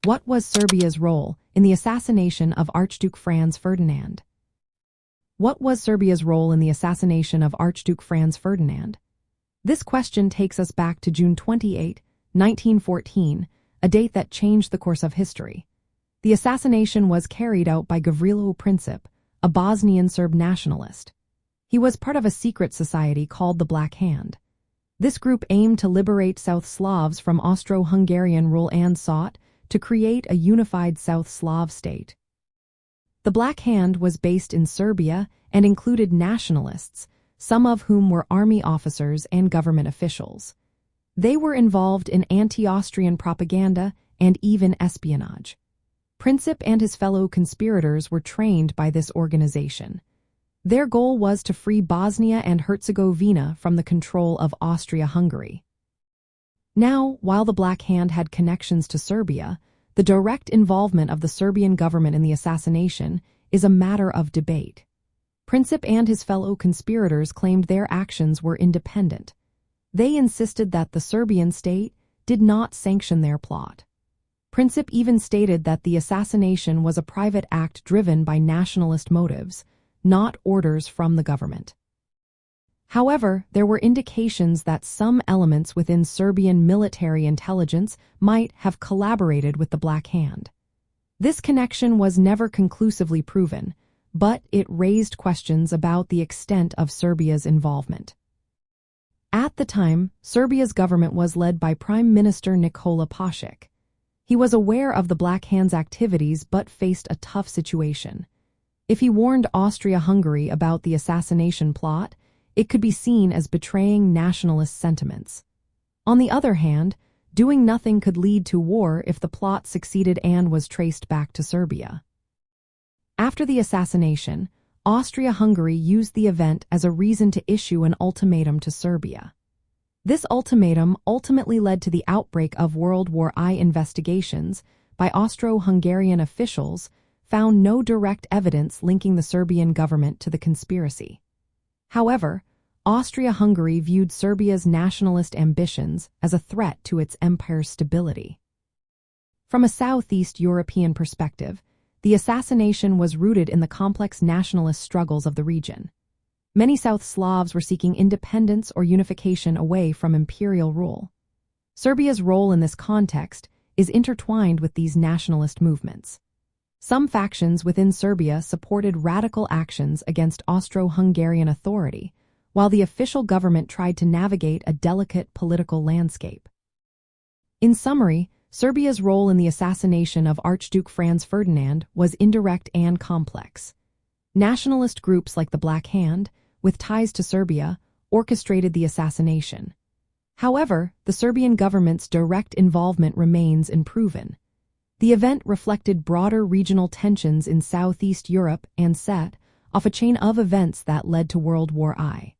What was Serbia's role in the assassination of Archduke Franz Ferdinand? What was Serbia's role in the assassination of Archduke Franz Ferdinand? This question takes us back to June 28, 1914, a date that changed the course of history. The assassination was carried out by Gavrilo Princip, a Bosnian Serb nationalist. He was part of a secret society called the Black Hand. This group aimed to liberate South Slavs from Austro-Hungarian rule and sought to create a unified South Slav state. The Black Hand was based in Serbia and included nationalists, some of whom were army officers and government officials. They were involved in anti-Austrian propaganda and even espionage. Princip and his fellow conspirators were trained by this organization. Their goal was to free Bosnia and Herzegovina from the control of Austria-Hungary. Now, while the Black Hand had connections to Serbia, the direct involvement of the Serbian government in the assassination is a matter of debate. Princip and his fellow conspirators claimed their actions were independent. They insisted that the Serbian state did not sanction their plot. Princip even stated that the assassination was a private act driven by nationalist motives, not orders from the government. However, there were indications that some elements within Serbian military intelligence might have collaborated with the Black Hand. This connection was never conclusively proven, but it raised questions about the extent of Serbia's involvement. At the time, Serbia's government was led by Prime Minister Nikola Pašić. He was aware of the Black Hand's activities but faced a tough situation. If he warned Austria-Hungary about the assassination plot, it could be seen as betraying nationalist sentiments. On the other hand, doing nothing could lead to war if the plot succeeded and was traced back to Serbia. After the assassination, Austria-Hungary used the event as a reason to issue an ultimatum to Serbia. This ultimatum ultimately led to the outbreak of World War I. Investigations by Austro-Hungarian officials found no direct evidence linking the Serbian government to the conspiracy. However, Austria-Hungary viewed Serbia's nationalist ambitions as a threat to its empire's stability. From a Southeast European perspective, the assassination was rooted in the complex nationalist struggles of the region. Many South Slavs were seeking independence or unification away from imperial rule. Serbia's role in this context is intertwined with these nationalist movements. Some factions within Serbia supported radical actions against Austro-Hungarian authority, while the official government tried to navigate a delicate political landscape. In summary, Serbia's role in the assassination of Archduke Franz Ferdinand was indirect and complex. Nationalist groups like the Black Hand, with ties to Serbia, orchestrated the assassination. However, the Serbian government's direct involvement remains unproven. The event reflected broader regional tensions in Southeast Europe and set off a chain of events that led to World War I.